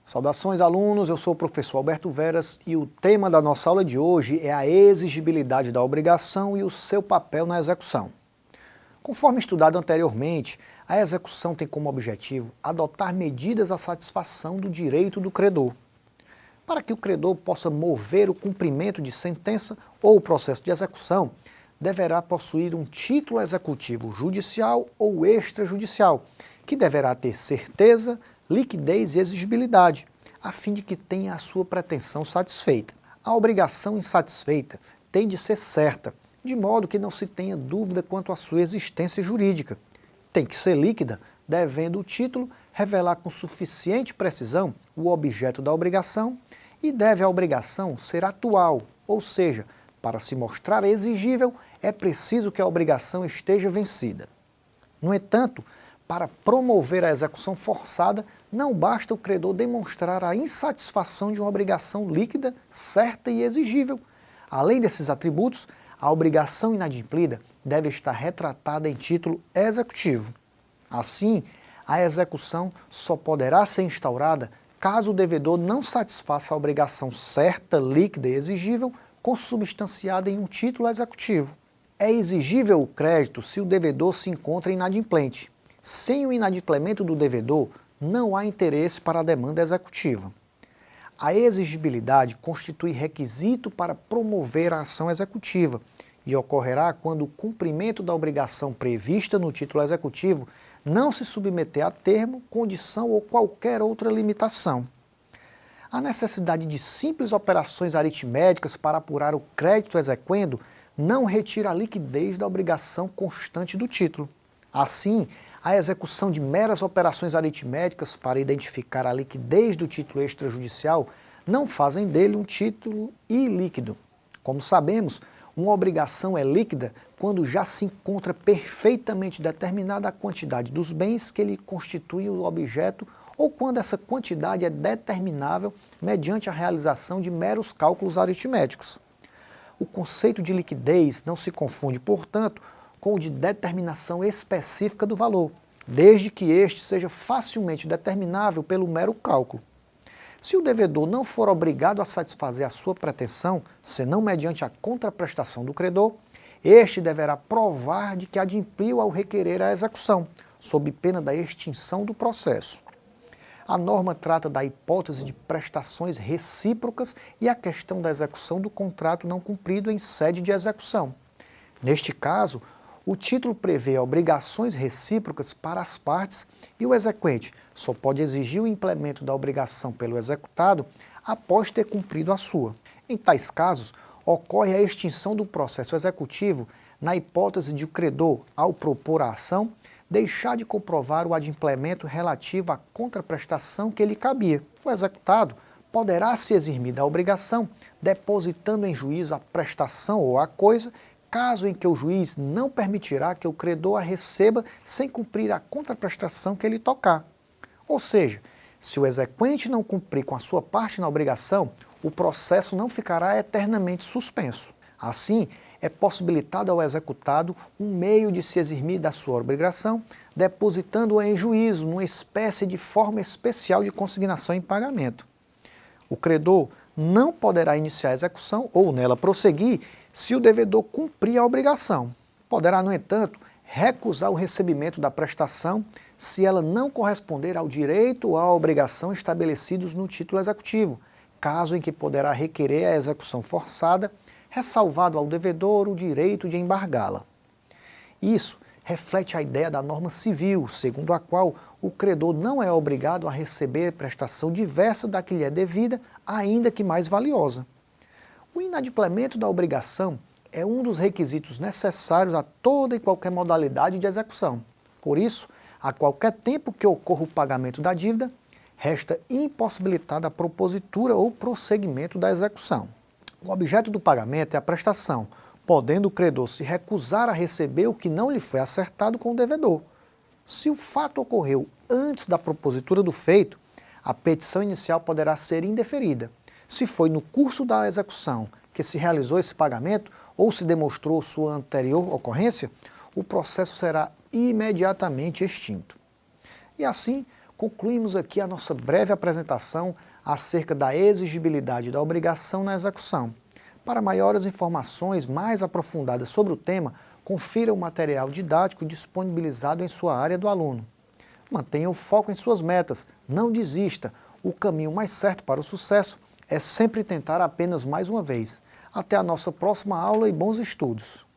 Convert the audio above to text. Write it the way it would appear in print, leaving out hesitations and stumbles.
Saudações, alunos, eu sou o professor Alberto Veras e o tema da nossa aula de hoje é a exigibilidade da obrigação e o seu papel na execução. Conforme estudado anteriormente, a execução tem como objetivo adotar medidas à satisfação do direito do credor. Para que o credor possa mover o cumprimento de sentença ou o processo de execução, deverá possuir um título executivo judicial ou extrajudicial, que deverá ter certeza, liquidez e exigibilidade, a fim de que tenha a sua pretensão satisfeita. A obrigação insatisfeita tem de ser certa, de modo que não se tenha dúvida quanto à sua existência jurídica. Tem que ser líquida, devendo o título revelar com suficiente precisão o objeto da obrigação, e deve a obrigação ser atual, ou seja, para se mostrar exigível, é preciso que a obrigação esteja vencida. No entanto, para promover a execução forçada, não basta o credor demonstrar a insatisfação de uma obrigação líquida, certa e exigível. Além desses atributos, a obrigação inadimplida deve estar retratada em título executivo. Assim, a execução só poderá ser instaurada caso o devedor não satisfaça a obrigação certa, líquida e exigível, consubstanciada em um título executivo. É exigível o crédito se o devedor se encontra inadimplente. Sem o inadimplemento do devedor, não há interesse para a demanda executiva. A exigibilidade constitui requisito para promover a ação executiva e ocorrerá quando o cumprimento da obrigação prevista no título executivo não se submeter a termo, condição ou qualquer outra limitação. A necessidade de simples operações aritméticas para apurar o crédito exequendo não retira a liquidez da obrigação constante do título. Assim, a execução de meras operações aritméticas para identificar a liquidez do título extrajudicial não fazem dele um título ilíquido. Como sabemos, uma obrigação é líquida quando já se encontra perfeitamente determinada a quantidade dos bens que lhe constituem o objeto ou quando essa quantidade é determinável mediante a realização de meros cálculos aritméticos. O conceito de liquidez não se confunde, portanto, com o de determinação específica do valor, desde que este seja facilmente determinável pelo mero cálculo. Se o devedor não for obrigado a satisfazer a sua pretensão, senão mediante a contraprestação do credor, este deverá provar de que adimpliu ao requerer a execução, sob pena da extinção do processo. A norma trata da hipótese de prestações recíprocas e a questão da execução do contrato não cumprido em sede de execução. Neste caso, o título prevê obrigações recíprocas para as partes e o exequente só pode exigir o implemento da obrigação pelo executado após ter cumprido a sua. Em tais casos, ocorre a extinção do processo executivo na hipótese de o credor, ao propor a ação, deixar de comprovar o adimplemento relativo à contraprestação que lhe cabia. O executado poderá se eximir da obrigação, depositando em juízo a prestação ou a coisa, caso em que o juiz não permitirá que o credor a receba sem cumprir a contraprestação que lhe tocar. Ou seja, se o exequente não cumprir com a sua parte na obrigação, o processo não ficará eternamente suspenso. Assim, é possibilitado ao executado um meio de se eximir da sua obrigação, depositando-a em juízo, numa espécie de forma especial de consignação em pagamento. O credor não poderá iniciar a execução ou nela prosseguir se o devedor cumprir a obrigação. Poderá, no entanto, recusar o recebimento da prestação se ela não corresponder ao direito ou à obrigação estabelecidos no título executivo, caso em que poderá requerer a execução forçada, ressalvado ao devedor o direito de embargá-la. Isso reflete a ideia da norma civil, segundo a qual o credor não é obrigado a receber prestação diversa da que lhe é devida, ainda que mais valiosa. O inadimplemento da obrigação é um dos requisitos necessários a toda e qualquer modalidade de execução. Por isso, a qualquer tempo que ocorra o pagamento da dívida, resta impossibilitada a propositura ou prosseguimento da execução. O objeto do pagamento é a prestação, podendo o credor se recusar a receber o que não lhe foi acertado com o devedor. Se o fato ocorreu antes da propositura do feito, a petição inicial poderá ser indeferida. Se foi no curso da execução que se realizou esse pagamento ou se demonstrou sua anterior ocorrência, o processo será imediatamente extinto. E assim, concluímos aqui a nossa breve apresentação acerca da exigibilidade da obrigação na execução. Para maiores informações mais aprofundadas sobre o tema, confira o material didático disponibilizado em sua área do aluno. Mantenha o foco em suas metas, não desista. O caminho mais certo para o sucesso é sempre tentar apenas mais uma vez. Até a nossa próxima aula e bons estudos!